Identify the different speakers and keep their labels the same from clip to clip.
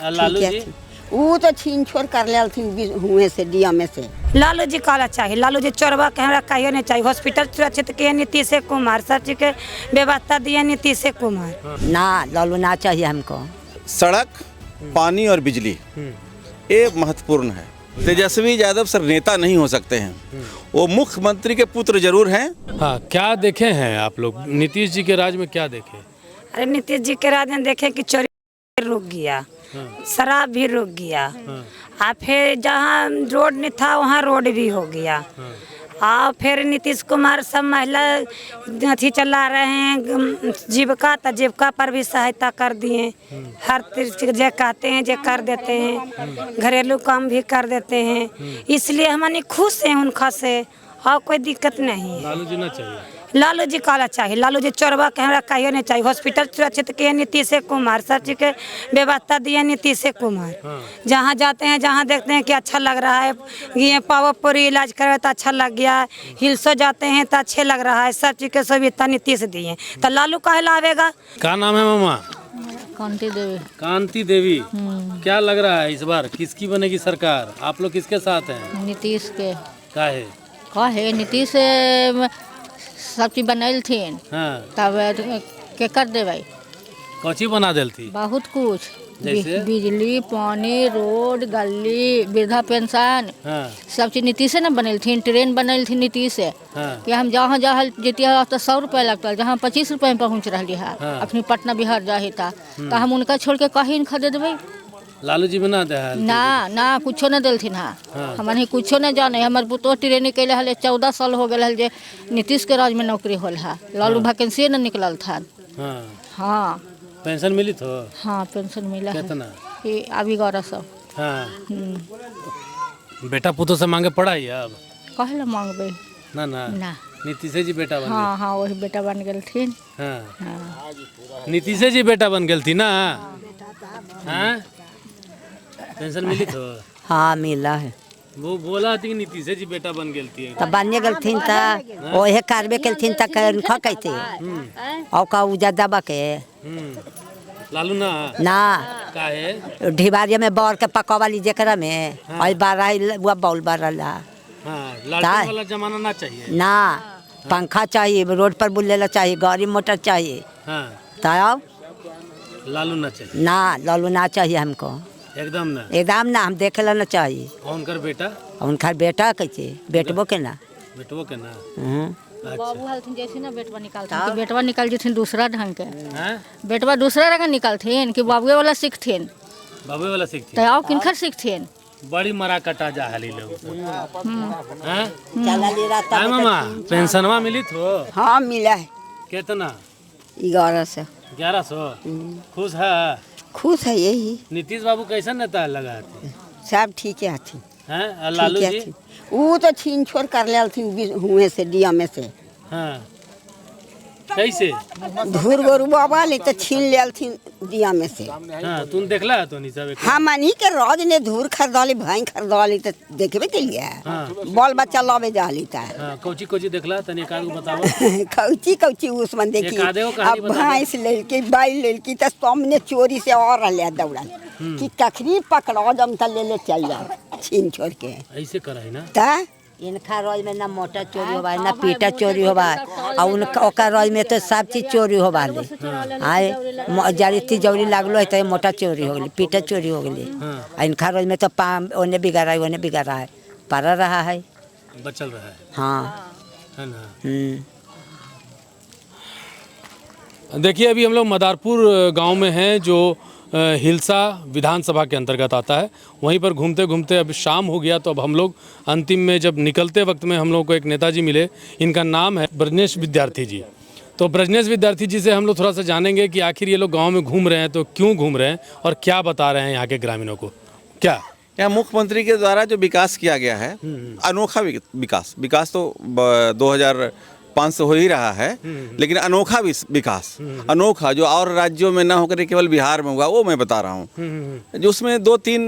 Speaker 1: लालू जी
Speaker 2: वो तो छीन छोड़ कर ले हुए से डीएम से।
Speaker 3: लालू जी काला चाहिए, लालू जी चोरवा कहना कहियो नहीं चाहिए। हॉस्पिटल सुरक्षित किए नीतीश कुमार, सब चीज के व्यवस्था दिए नीतीश कुमार।
Speaker 2: ना लालू ना चाहिए हमको।
Speaker 4: सड़क, पानी और बिजली ये महत्वपूर्ण है। तेजस्वी यादव सर नेता नहीं हो सकते हैं, वो मुख्यमंत्री के पुत्र जरूर हैं।
Speaker 1: हाँ, क्या देखे हैं आप लोग नीतीश जी के राज में, क्या देखे?
Speaker 3: अरे नीतीश जी के राज में देखे कि चोरी रुक गया, शराब भी रुक गया, और फिर जहाँ रोड नहीं था वहाँ रोड भी हो गया। और फिर नीतीश कुमार सब महिला अथी चला रहे हैं जीविका, तो जीविका पर भी सहायता कर दिए। हर चीज जो कहते हैं जो कर देते हैं, घरेलू काम भी कर देते हैं। इसलिए हम खुश हैं उनका से, और कोई दिक्कत नहीं है।
Speaker 1: लालू जी ना चाहिए,
Speaker 3: लालू जी काला चाहिए, लालू जी चोरवा कहना कहियो नहीं चाहिए। हॉस्पिटल सुरक्षित किए नीतीश कुमार, सब चीज के व्यवस्था दिए नीतीश कुमार। जहाँ जाते हैं, जहाँ देखते हैं कि अच्छा लग रहा है, ये पावापुरी इलाज करे तो अच्छा लग गया, हिल्सो जाते हैं तो अच्छे लग रहा है, सब चीज के सुविधा नीतीश दिए। तो लालू कहला आवेगा।
Speaker 1: क्या नाम है मामा?
Speaker 5: कांति देवी।
Speaker 1: कांति देवी, क्या लग रहा है इस बार किसकी बनेगी सरकार? आप लोग किसके साथ हैं?
Speaker 5: नीतीश के।
Speaker 1: का है
Speaker 5: नीतीश सब चीज बनल थी।
Speaker 1: हाँ।
Speaker 5: तब के कर देवे,
Speaker 1: कौची बना देल थी?
Speaker 5: बहुत कुछ,
Speaker 1: जैसे
Speaker 5: बिजली, पानी, रोड, गली, वृद्धा पेंशन,
Speaker 1: हाँ।
Speaker 5: सब चीज नीतीश ने बनल थी। ट्रेन बनल थी नीतीश से।
Speaker 1: हाँ।
Speaker 5: कि हम जहाँ जहाँ जीतिया तो 100 रुपया लगता, जहाँ 25 रुपया में पहुँच रही है।
Speaker 1: हाँ।
Speaker 5: अपनी पटना बिहार जाही था तो हम उनका छोड़ के कहीं न खरीद देवे।
Speaker 1: लालू जी बना दे
Speaker 5: ना कुछो न दिलथिन। हाँ, हमारे कुछो न जाने। हमारे पुतो ट्रेनिंग कैले हले 14 साल हो गए जे नीतीश के राज में नौकरी होल है। लालू वैकेंसी न निकलल था। हाँ,
Speaker 1: पेंशन मिली तो?
Speaker 5: हाँ, पेंशन मिला है।
Speaker 1: कितना?
Speaker 5: अभी 1100।
Speaker 1: हाँ। बेटा पुतो से मांगे पढ़ाई अब
Speaker 5: कहे ला मांगबे
Speaker 1: ना नीतीश जी बेटा बन
Speaker 5: हाँ हाँ, वही बेटा बन गए थे।
Speaker 1: हाँ, नीतीश जी बेटा बन गए थी ना। हाँ, पेंशन मिली तो?
Speaker 2: हाँ मिला है।
Speaker 1: वो बोला थी कि नीतीश जी बेटा बन गई थी,
Speaker 2: तब बनिए गलथिन था ओहे करबे केलथिन त उनका कहते और का उजा दबा के।
Speaker 1: लालू ना का है
Speaker 2: ढिबारिया में बौर के पकवाली जेकरा में और 12 वो बौल बरला।
Speaker 1: हाँ, लालटेन वाला जमाना ना चाहिए
Speaker 2: ना। पंखा चाहिए, रोड पर बुलेला चाहिए, गाड़ी मोटर चाहिए।
Speaker 1: हाँ,
Speaker 2: तब
Speaker 1: लालू ना चाहिए।
Speaker 2: ना लालू ना चाहिए हमको, एकदम ना। हम देखे ला ना चाहिए।
Speaker 1: उनकर
Speaker 2: बेटा कैसे बेटबो के ना।
Speaker 5: बाबू हलथिन जैसे ना बेटवा निकालथिन कि बेटवा निकाल जथिन दूसरा ढंग के। बेटवा दूसरा रंग निकालथिन कि बाबुए वाला सीखथिन।
Speaker 1: बाबुए वाला सीखथिन
Speaker 5: तो आओ किनकर सीखथिन।
Speaker 1: बड़ी मरा कटा जा हली लोग। हां मामा, पेंशनवा मिली तो?
Speaker 2: हाँ मिला है।
Speaker 1: कितना?
Speaker 2: 1100।
Speaker 1: 1100। खुश है?
Speaker 2: खुश है यही।
Speaker 1: नीतीश बाबू कैसा नेता लगा?
Speaker 2: सब ठीक है।
Speaker 1: हैं लालू जी?
Speaker 2: वो तो छीन छोड़ कर ले हुए से डीएम से।
Speaker 1: हाँ, कैसे?
Speaker 2: धूर गोरू बाबा ले तो छीन ले डीएम से।
Speaker 1: हाँ, तुम देखला तो नहीं सब?
Speaker 2: हाँ, मनी के रोज ने धूर खरीदाली, भाई खरीदाली तो देखबे के लिए। बाल बच्चा लावे जाली था।
Speaker 1: हाँ, कौची कौची देखला तनी एक आध को बताओ।
Speaker 2: कौची उसमें देखी। अब भैंस लेलकी, बैल लेलकी तो सामने चोरी से और ले दौड़ल कि कखरी पकड़ो जम त ले चल जा छीन छोड़ के।
Speaker 1: ऐसे कराई ना
Speaker 2: ता इनका रोज में ना मोटर चोरी होबा ना पीटा चोरी होबा, और उनका रोज में तो सब चीज चोरी होबा ले। आए जड़ी तिजौरी लागलो है तो मोटा चोरी हो गई, पीटा चोरी हो गई। इनका रोज में तो ओने बिगड़ा है, ओने बिगड़ा है, पर रहा है,
Speaker 1: बचल रहा है।
Speaker 4: हाँ
Speaker 1: है ना। देखिए, अभी हम लोग मदारपुर गांव में हैं जो हिलसा विधानसभा के अंतर्गत आता है। वहीं पर घूमते घूमते अब शाम हो गया, तो अब हम लोग अंतिम में जब निकलते वक्त में हम लोग को एक नेताजी मिले। इनका नाम है ब्रजनेश विद्यार्थी जी। तो ब्रजनेश विद्यार्थी जी से हम लोग थोड़ा सा जानेंगे कि आखिर ये लोग गांव में घूम रहे हैं तो क्यों घूम रहे हैं और क्या बता रहे हैं यहाँ के ग्रामीणों को। क्या
Speaker 4: यहाँ मुख्यमंत्री के द्वारा जो विकास किया गया है, अनोखा विकास तो 2005 से हो ही रहा है, लेकिन अनोखा विकास, अनोखा जो और राज्यों में ना होकर केवल बिहार में हुआ, वो मैं बता रहा हूँ। जो उसमें 2-3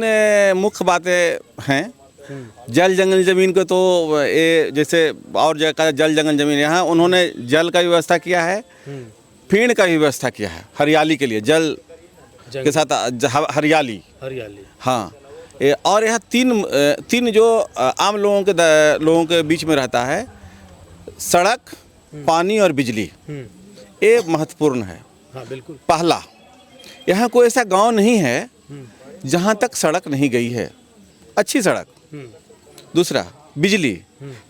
Speaker 4: मुख्य बातें हैं। जल जंगल जमीन को तो ये जैसे और जगह का जल जंगल जमीन, यहाँ उन्होंने जल का व्यवस्था किया है, फीण का भी व्यवस्था किया है, हरियाली के लिए जल के साथ हरियाली।
Speaker 1: हरियाली।
Speaker 4: हाँ, और यह तीन जो आम लोगों के बीच में रहता है, सड़क, पानी और बिजली, ये महत्वपूर्ण है।
Speaker 1: हाँ बिल्कुल।
Speaker 4: पहला, यहाँ कोई ऐसा गांव नहीं है जहाँ तक सड़क नहीं गई है, अच्छी सड़क। दूसरा, बिजली,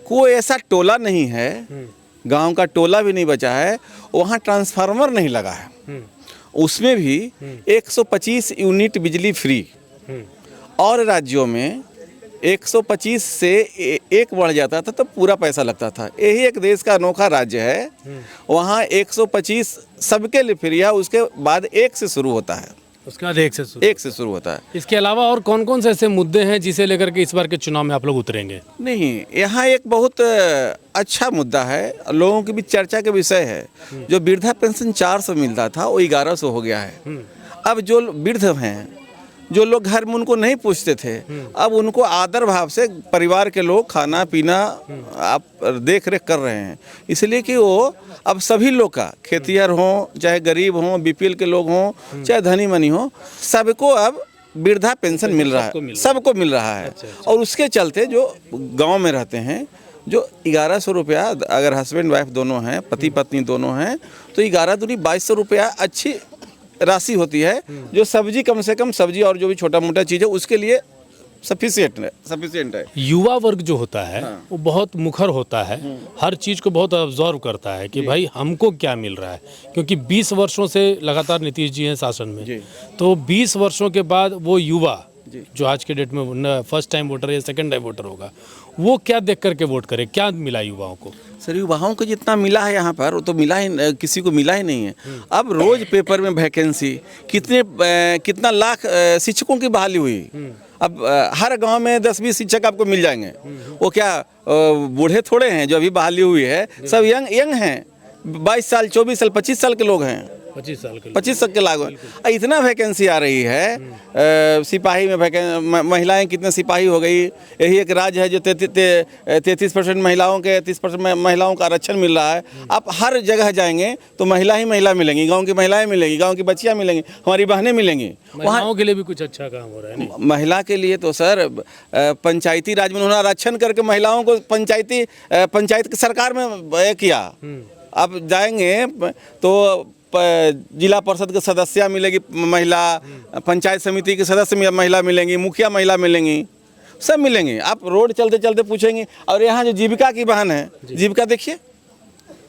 Speaker 4: कोई ऐसा टोला नहीं है, गांव का टोला भी नहीं बचा है वहाँ ट्रांसफार्मर नहीं लगा है, उसमें भी 125 यूनिट बिजली फ्री। और राज्यों में 125 से एक बढ़ जाता था तो पूरा पैसा लगता था। यही एक देश का अनोखा राज्य है, वहाँ 125 सबके लिए फ्री है, उसके बाद एक से शुरू होता है,
Speaker 1: उसके बाद एक से शुरू
Speaker 4: होता है।
Speaker 1: इसके अलावा और कौन कौन से ऐसे मुद्दे हैं जिसे लेकर के इस बार के चुनाव में आप लोग उतरेंगे?
Speaker 4: नहीं, यहाँ एक बहुत अच्छा मुद्दा है, लोगों की भी चर्चा के विषय है। जो वृद्धा पेंशन 400 मिलता था वो 1100 हो गया है। अब जो वृद्ध हैं, जो लोग घर में उनको नहीं पूछते थे, अब उनको आदर भाव से परिवार के लोग खाना पीना आप देख रेख कर रहे हैं, इसलिए कि वो अब सभी लोग का, खेतिहर हों चाहे गरीब हों, बीपीएल के लोग हों चाहे धनी मनी हों, सबको अब वृद्धा पेंशन मिल रहा है, सबको मिल रहा है। और उसके चलते जो गांव में रहते हैं, जो 1100 रुपया, अगर हस्बैंड वाइफ दोनों हैं, पति पत्नी दोनों हैं, तो 11 दूनी 2200 रुपया अच्छी राशि होती है, जो सब्जी कम से कम सब्जी और जो भी छोटा मोटा चीज़ है उसके लिए सफिशिएंट है।
Speaker 1: युवा वर्ग जो होता है वो बहुत मुखर होता है, हर चीज़ को बहुत ऑब्जर्व करता है कि भाई हमको क्या मिल रहा है, क्योंकि 20 वर्षों से लगातार नीतीश जी हैं शासन में, तो 20 वर्षों के बाद वो युवा जो आज के डेट में फर्स्ट टाइम वोटर या सेकंड टाइम वोटर होगा, वो क्या देख करके वोट करे, क्या मिला युवाओं को?
Speaker 4: सर, युवाओं को जितना मिला है यहाँ पर वो तो मिला ही, किसी को मिला ही नहीं है। अब रोज पेपर में वैकेंसी, कितना लाख शिक्षकों की बहाली हुई। अब हर गांव में 10-20 शिक्षक आपको मिल जाएंगे। वो क्या बूढ़े थोड़े हैं जो अभी बहाली हुई है, सब यंग हैं, 22 साल 24 साल 25 साल के लोग हैं, 25 साल के लागू। इतना वैकेंसी आ रही है, सिपाही में महिलाएं कितने सिपाही हो गई। यही एक राज्य है जो 33% महिलाओं के 30% महिलाओं का आरक्षण मिल रहा है। आप हर जगह जाएंगे तो महिला ही महिला मिलेंगी, गांव की महिलाएं मिलेंगी, गांव की बच्चियां मिलेंगी, हमारी बहनें मिलेंगी।
Speaker 1: महिलाओं के लिए भी कुछ अच्छा काम हो रहा है नहीं?
Speaker 4: महिला के लिए तो सर पंचायती राज में उन्होंने आरक्षण करके महिलाओं को पंचायत की सरकार में किया। आप जाएंगे तो जिला परिषद के सदस्य मिलेगी महिला, पंचायत समिति के सदस्य महिला मिलेंगी, मुखिया महिला मिलेंगी, सब मिलेंगे। आप रोड चलते चलते पूछेंगे। और यहाँ जो जीविका की बहन है, जीविका देखिए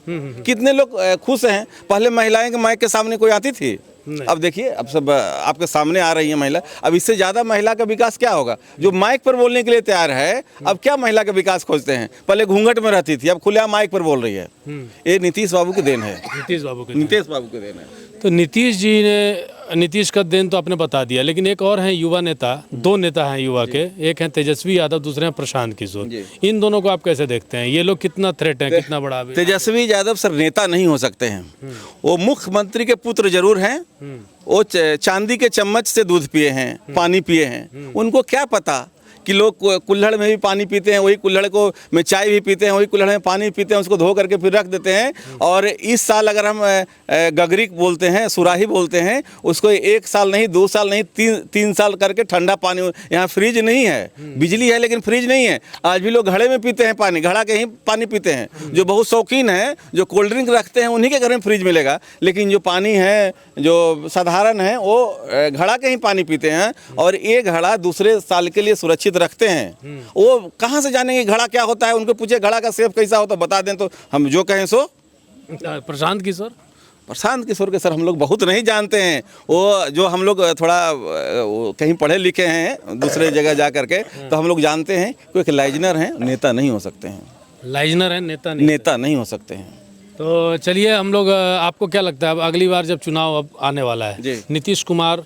Speaker 4: कितने लोग खुश हैं। पहले महिलाएं के माइक के सामने कोई आती थी, अब देखिए अब सब आपके सामने आ रही है महिला। अब इससे ज़्यादा महिला का विकास क्या होगा? जो माइक पर बोलने के लिए तैयार है, अब क्या महिला का विकास खोजते हैं? पहले घूंघट में रहती थी, अब खुलेआम माइक पर बोल रही है। ये नीतीश बाबू की देन है, नीतीश बाबू की देन है।
Speaker 1: तो नीतीश का देन तो आपने बता दिया, लेकिन एक और हैं युवा नेता, 2 नेता हैं युवा के, एक हैं तेजस्वी यादव, दूसरे हैं प्रशांत किशोर। इन दोनों को आप कैसे देखते हैं? ये लोग कितना थ्रेट है, कितना बड़ा?
Speaker 4: तेजस्वी यादव सर नेता नहीं हो सकते हैं। वो मुख्यमंत्री के पुत्र जरूर हैं, वो चांदी के चम्मच से दूध पिए हैं, पानी पिए हैं। उनको क्या पता कि लोग कुल्हड़ में भी पानी पीते हैं, वही कुल्हड़ को में चाय भी पीते हैं, वही कुल्हड़ में पानी पीते हैं, उसको धो करके फिर रख देते हैं। और इस साल अगर हम गगरी बोलते हैं, सुराही बोलते हैं, उसको 1 साल नहीं, 2 साल नहीं, 3 साल करके ठंडा पानी। यहाँ फ्रिज नहीं है, बिजली है लेकिन फ्रिज नहीं है। आज भी लोग घड़े में पीते हैं पानी, घड़ा के ही पानी पीते हैं। जो बहुत शौकीन हैं, जो कोल्ड ड्रिंक रखते हैं, उन्हीं के घर में फ्रिज मिलेगा। लेकिन जो पानी है, जो साधारण है, वो घड़ा के ही पानी पीते हैं। और ये घड़ा दूसरे साल के लिए सुरक्षित रखते हैं। वो कहाँ से जानेंगे घड़ा क्या होता है? उनको पूछे घड़ा का सेफ कैसा होता, बता दें तो हम जो कहें सो।
Speaker 1: प्रशांत किशोर के सर हम लोग बहुत नहीं जानते हैं। वो जो हम लोग थोड़ा कहीं पढ़े लिखे हैं दूसरे जगह जा करके, तो हम लोग जानते हैं कोई एक लाइजनर हैं, नेता नहीं हो सकते हैं। लाइजनर है, नेता
Speaker 4: नहीं हो सकते हैं।
Speaker 1: तो चलिए हम लोग, आपको क्या लगता है अब अगली बार जब चुनाव अब आने वाला है, नीतीश कुमार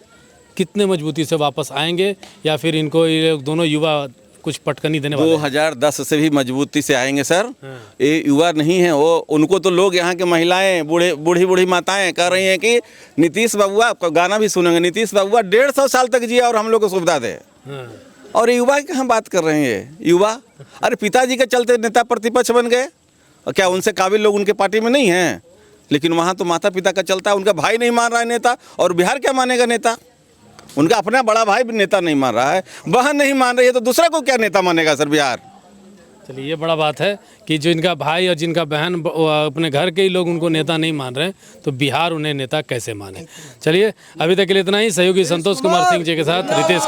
Speaker 1: कितने मजबूती से वापस आएंगे, या फिर इनको ये दोनों युवा कुछ पटकनी देने वाले?
Speaker 4: 2010 से भी मजबूती से आएंगे सर। ये युवा नहीं है वो, उनको तो लोग यहाँ के महिलाएं, बूढ़ी माताएं कह रही हैं कि नीतीश बाबुआ, आपका गाना भी सुनेंगे, नीतीश बाबुआ 150 साल तक जिया और हम लोग को सुविधा दे। और युवा की कहाँ बात कर रहे हैं? युवा, अरे पिताजी के चलते नेता प्रतिपक्ष बन गए, और क्या उनसे काबिल लोग उनके पार्टी में नहीं हैं? लेकिन वहाँ तो माता पिता का चलता है, उनका भाई नहीं मान रहा है नेता, और बिहार क्या मानेगा नेता? उनका अपना बड़ा भाई भी नेता नहीं मान रहा है, बहन नहीं मान रही है, तो दूसरा को क्या नेता मानेगा सर बिहार?
Speaker 1: चलिए ये बड़ा बात है कि जो इनका भाई और जिनका बहन अपने घर के ही लोग उनको नेता नहीं मान रहे हैं, तो बिहार उन्हें नेता कैसे माने। चलिए अभी तक के लिए इतना ही। सहयोगी संतोष कुमार सिंह जी के साथ रितेश